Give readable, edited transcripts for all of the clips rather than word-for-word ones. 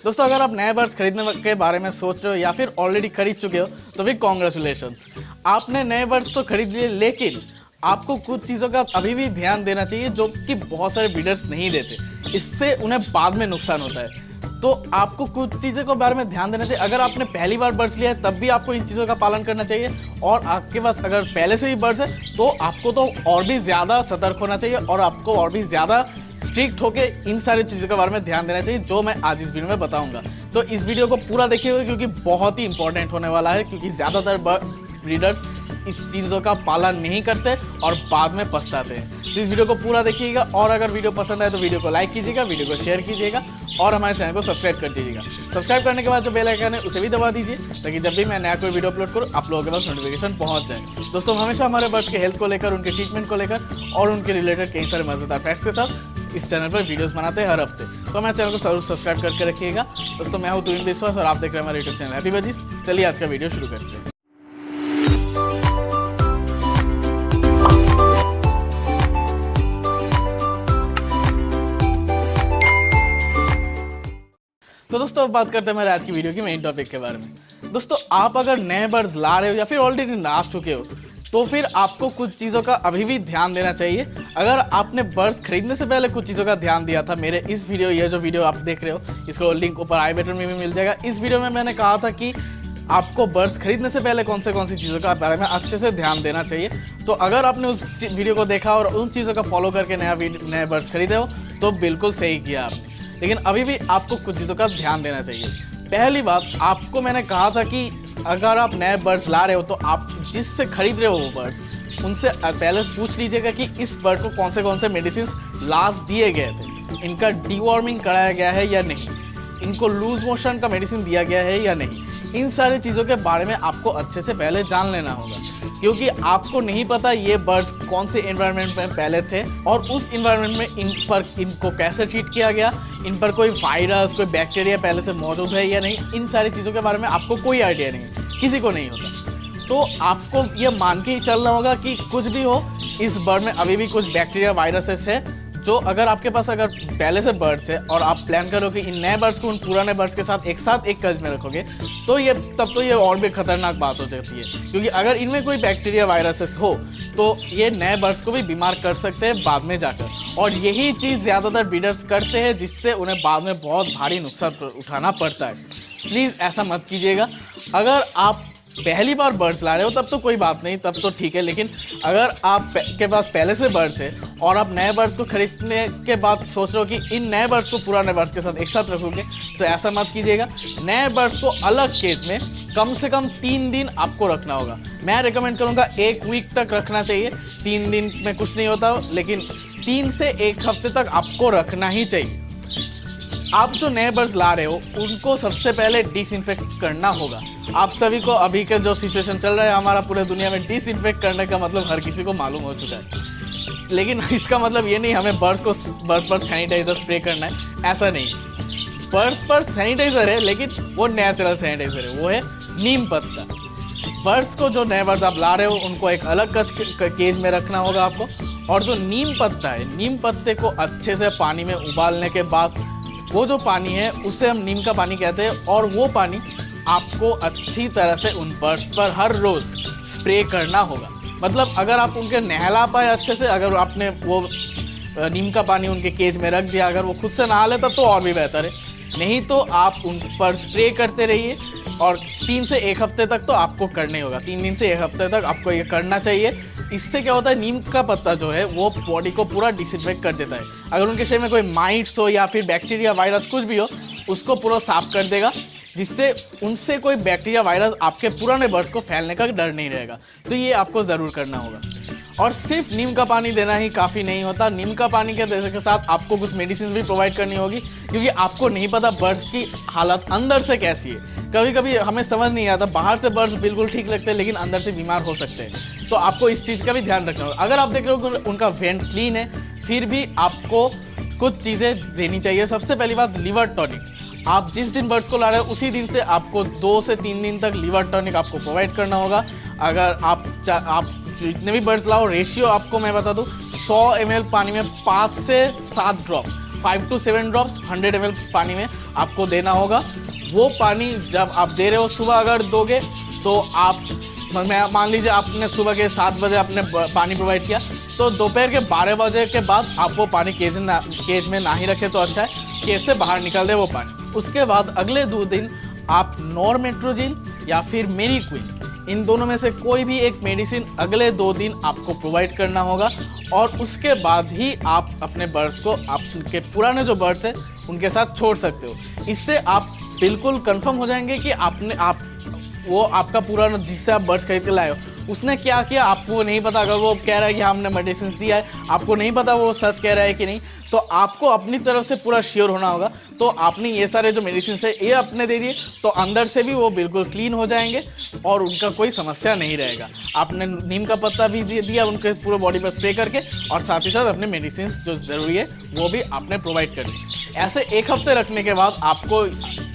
दोस्तों अगर आप नए बर्ड्स खरीदने के बारे में सोच रहे हो या फिर ऑलरेडी खरीद चुके हो तो भी कॉन्ग्रेचुलेशंस, आपने नए बर्ड्स तो खरीद लिए, लेकिन आपको कुछ चीज़ों का अभी भी ध्यान देना चाहिए जो कि बहुत सारे बिल्डर्स नहीं देते। इससे उन्हें बाद में नुकसान होता है। तो आपको कुछ चीज़ों के बारे में ध्यान देना चाहिए। अगर आपने पहली बार बर्ड्स लिया है तब भी आपको इन चीज़ों का पालन करना चाहिए, और आपके पास अगर पहले से ही बर्ड्स है तो आपको तो और भी ज़्यादा सतर्क होना चाहिए और आपको और भी ज़्यादा स्ट्रिक्ट होके इन सारी चीज़ों के बारे में ध्यान देना चाहिए जो मैं आज इस वीडियो में बताऊंगा। तो इस वीडियो को पूरा देखिएगा क्योंकि बहुत ही इंपॉर्टेंट होने वाला है, क्योंकि ज़्यादातर ब्रीडर्स इस चीज़ों का पालन नहीं करते और बाद में पछताते हैं। तो इस वीडियो को पूरा देखिएगा, और अगर वीडियो पसंद आए तो वीडियो को लाइक कीजिएगा, वीडियो को शेयर कीजिएगा और हमारे चैनल को सब्सक्राइब कर दीजिएगा। सब्सक्राइब करने के बाद जो बेल आइकन है उसे भी दबा दीजिए ताकि जब भी मैं नया कोई वीडियो अपलोड करूँ आप लोगों के पास नोटिफिकेशन पहुँच जाए। दोस्तों हमेशा हमारे बर्ड्स के हेल्थ को लेकर, उनके ट्रीटमेंट को लेकर और उनके रिलेटेड कई सारे मजेदार फैक्ट्स के साथ इस चैनल पर वीडियोस बनाते हैं हर हफ्ते। तो हमारे चैनल को जरूर सब्सक्राइब करके रखिएगा। दोस्तों मैं हूँ तुहिन विश्वास और आप देख रहे हैं हमारे यूट्यूब चैनल हैप्पी बर्डीज। चलिए आज का वीडियो शुरू करते हैं। तो दोस्तों अब बात करते हैं हमारे आज की वीडियो की मेन टॉपिक के बारे में। दोस्तों आप अगर नए बर्ड्स ला रहे हो या फिर ऑलरेडी ला चुके हो तो फिर आपको कुछ चीज़ों का अभी भी ध्यान देना चाहिए। अगर आपने बर्ड्स खरीदने से पहले कुछ चीज़ों का ध्यान दिया था, मेरे इस वीडियो, ये जो वीडियो आप देख रहे हो इसको लिंक ऊपर आई बटन में भी मिल जाएगा। इस वीडियो में मैंने कहा था कि आपको बर्ड्स खरीदने से पहले कौन सी चीज़ों का बारे में अच्छे से ध्यान देना चाहिए। तो अगर आपने उस वीडियो को देखा और उन चीज़ों का फॉलो करके नए बर्ड्स खरीदे हो तो बिल्कुल सही किया आपने, लेकिन अभी भी आपको कुछ चीज़ों का ध्यान देना चाहिए। पहली बात, आपको मैंने कहा था कि अगर आप नए बर्ड्स ला रहे हो तो आप जिससे खरीद रहे हो वो बर्ड्स उनसे पहले पूछ लीजिएगा कि इस बर्ड को कौन से मेडिसिन लास्ट दिए गए थे, इनका डीवॉर्मिंग कराया गया है या नहीं, इनको लूज मोशन का मेडिसिन दिया गया है या नहीं। इन सारी चीज़ों के बारे में आपको अच्छे से पहले जान लेना होगा, क्योंकि आपको नहीं पता ये बर्ड्स कौन से एनवायरनमेंट में पहले थे और उस एनवायरनमेंट में इनको कैसे ट्रीट किया गया, इन पर कोई वायरस, कोई बैक्टीरिया पहले से मौजूद है या नहीं। इन सारी चीज़ों के बारे में आपको कोई आइडिया नहीं, किसी को नहीं होता। तो आपको ये मान के ही चलना होगा कि कुछ भी हो इस बर्ड में अभी भी कुछ बैक्टीरिया, वायरसेस है जो अगर आपके पास अगर पहले से बर्ड्स है और आप प्लान करो कि इन नए बर्ड्स को उन पुराने बर्ड्स के साथ एक केज में रखोगे तो ये और भी खतरनाक बात हो जाती है, क्योंकि अगर इनमें कोई बैक्टीरिया, वायरसेस हो तो ये नए बर्ड्स को भी बीमार कर सकते हैं बाद में जाकर, और यही चीज़ ज़्यादातर ब्रीडर्स करते हैं जिससे उन्हें बाद में बहुत भारी नुकसान उठाना पड़ता है। प्लीज़ ऐसा मत कीजिएगा। अगर आप पहली बार बर्ड्स ला रहे हो तब तो कोई बात नहीं, तब तो ठीक है, लेकिन अगर आप के पास पहले से बर्ड्स है और आप नए बर्ड्स को खरीदने के बाद सोच रहे हो कि इन नए बर्ड्स को पुराने बर्ड्स के साथ एक साथ रखोगे तो ऐसा मत कीजिएगा। नए बर्ड्स को अलग केज में कम से कम 3 दिन आपको रखना होगा। मैं रिकमेंड करूँगा 1 वीक तक रखना चाहिए। 3 दिन में कुछ नहीं होता, लेकिन 3 से 1 हफ्ते तक आपको रखना ही चाहिए। आप जो नए बर्ड्स ला रहे हो उनको सबसे पहले डिसइंफेक्ट करना होगा। आप सभी को अभी के जो सिचुएशन चल रहा है हमारा पूरे दुनिया में, डिसइंफेक्ट करने का मतलब हर किसी को मालूम हो चुका है, लेकिन इसका मतलब ये नहीं हमें बर्ड्स पर सैनिटाइजर स्प्रे करना है, ऐसा नहीं। बर्ड्स पर सैनिटाइजर है लेकिन वो नेचुरल सैनिटाइजर है, वो है नीम पत्ता। बर्ड्स को जो नए बर्ड्स आप ला रहे हो उनको एक अलग केज में रखना होगा आपको, और जो नीम पत्ता है, नीम पत्ते को अच्छे से पानी में उबालने के बाद वो जो पानी है उसे हम नीम का पानी कहते हैं, और वो पानी आपको अच्छी तरह से उन बर्ड्स पर हर रोज़ स्प्रे करना होगा। मतलब अगर आप उनके नहला पाए अच्छे से, अगर आपने वो नीम का पानी उनके केज में रख दिया, अगर वो खुद से नहा ले तब तो और भी बेहतर है, नहीं तो आप उन पर स्प्रे करते रहिए। और 3 से 1 हफ्ते तक तो आपको करना ही होगा, 3 दिन से 1 हफ्ते तक आपको ये करना चाहिए। इससे क्या होता है, नीम का पत्ता जो है वो बॉडी को पूरा डिसइंफेक्ट कर देता है। अगर उनके शरीर में कोई माइट्स हो या फिर बैक्टीरिया, वायरस कुछ भी हो उसको पूरा साफ कर देगा, जिससे उनसे कोई बैक्टीरिया, वायरस आपके पुराने बर्ड्स को फैलने का डर नहीं रहेगा। तो ये आपको ज़रूर करना होगा। और सिर्फ नीम का पानी देना ही काफ़ी नहीं होता, नीम का पानी के देने के साथ आपको कुछ मेडिसिन भी प्रोवाइड करनी होगी, क्योंकि आपको नहीं पता बर्ड्स की हालत अंदर से कैसी है। कभी कभी हमें समझ नहीं आता, बाहर से बर्ड्स बिल्कुल ठीक लगते हैं लेकिन अंदर से बीमार हो सकते हैं, तो आपको इस चीज़ का भी ध्यान रखना होगा। अगर आप देख रहे हो कि उनका वेंट क्लीन है फिर भी आपको कुछ चीज़ें देनी चाहिए। सबसे पहली बात, लिवर टॉनिक। आप जिस दिन बर्ड्स को ला रहे हो उसी दिन से आपको 2 से 3 दिन तक लिवर टॉनिक आपको प्रोवाइड करना होगा। अगर आप जितने भी बर्ड्स लाओ, रेशियो आपको मैं बता दूं, 100 ml पानी में 5 से 7 ड्रॉप 5 to 7 ड्रॉप्स 100 ml पानी में आपको देना होगा। वो पानी जब आप दे रहे हो सुबह अगर दोगे तो आप मान लीजिए आपने सुबह के 7 बजे आपने पानी प्रोवाइड किया, तो दोपहर के 12 बजे के बाद आप वो पानी केज में ना ही रखें तो अच्छा है, केज से बाहर निकाल दे वो पानी। उसके बाद अगले 2 दिन आप नॉरमेट्रोजिल या फिर मेरीक्विन, इन दोनों में से कोई भी एक मेडिसिन अगले 2 दिन आपको प्रोवाइड करना होगा। और उसके बाद ही आप अपने बर्ड्स को, आपके पुराने जो बर्ड्स हैं उनके साथ छोड़ सकते हो। इससे आप बिल्कुल कंफर्म हो जाएंगे कि वो आपका पुराना जिससे आप बर्ड्स खरीद के लाए हो उसने क्या किया आपको नहीं पता। अगर वो कह रहा है कि हमने मेडिसिन दिया है, आपको नहीं पता वो सच कह रहा है कि नहीं, तो आपको अपनी तरफ से पूरा श्योर होना होगा। तो आपने ये सारे जो मेडिसिन है ये अपने दे दिए तो अंदर से भी वो बिल्कुल क्लीन हो जाएंगे और उनका कोई समस्या नहीं रहेगा। आपने नीम का पत्ता भी दिया उनके पूरे बॉडी पर स्प्रे करके, और साथ ही साथ अपने मेडिसिन जो ज़रूरी है वो भी आपने प्रोवाइड कर दी। ऐसे 1 हफ्ते रखने के बाद आपको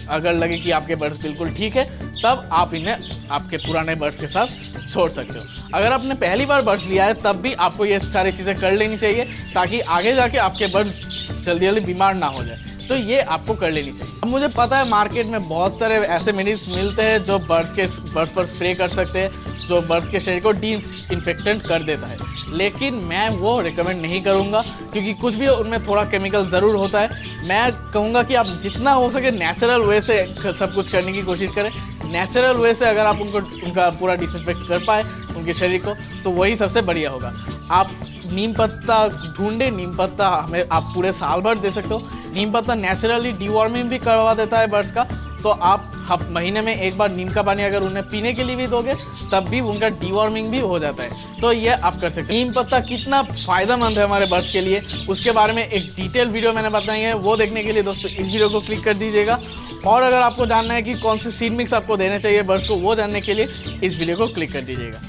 अगर लगे कि आपके बर्ड्स बिल्कुल ठीक है, तब आप इन्हें आपके पुराने बर्ड्स के साथ छोड़ सकते हो। अगर आपने पहली बार बर्ड्स लिया है तब भी आपको ये सारी चीज़ें कर लेनी चाहिए, ताकि आगे जाके आपके बर्ड्स जल्दी जल्दी बीमार ना हो जाए। तो ये आपको कर लेनी चाहिए। अब मुझे पता है मार्केट में बहुत सारे ऐसे मेडिसिन मिलते हैं जो बर्ड्स पर स्प्रे कर सकते हैं, जो बर्ड्स के शरीर को डिसइंफेक्टेंट कर देता है, लेकिन मैं वो रिकमेंड नहीं करूँगा, क्योंकि कुछ भी उनमें थोड़ा केमिकल ज़रूर होता है। मैं कहूँगा कि आप जितना हो सके नेचुरल वे से सब कुछ करने की कोशिश करें। नेचुरल वे से अगर आप उनका पूरा डिसइंफेक्ट कर पाए उनके शरीर को, तो वही सबसे बढ़िया होगा। आप नीम पत्ता ढूंढे, नीम पत्ता हमें आप पूरे साल भर दे सकते हो। नीम पत्ता नेचुरली डीवॉर्मिंग भी करवा देता है बर्ड्स का, तो आप महीने में 1 बार नीम का पानी अगर उन्हें पीने के लिए भी दोगे तब भी उनका डीवॉर्मिंग भी हो जाता है। तो ये आप कर सकते हैं। नीम पत्ता कितना फ़ायदेमंद है हमारे बर्ड्स के लिए, उसके बारे में एक डिटेल वीडियो मैंने बताई है, वो देखने के लिए दोस्तों इस वीडियो को क्लिक कर दीजिएगा। और अगर आपको जानना है कि कौन से सीड मिक्स आपको देने चाहिए बर्ड्स को, वो जानने के लिए इस वीडियो को क्लिक कर दीजिएगा।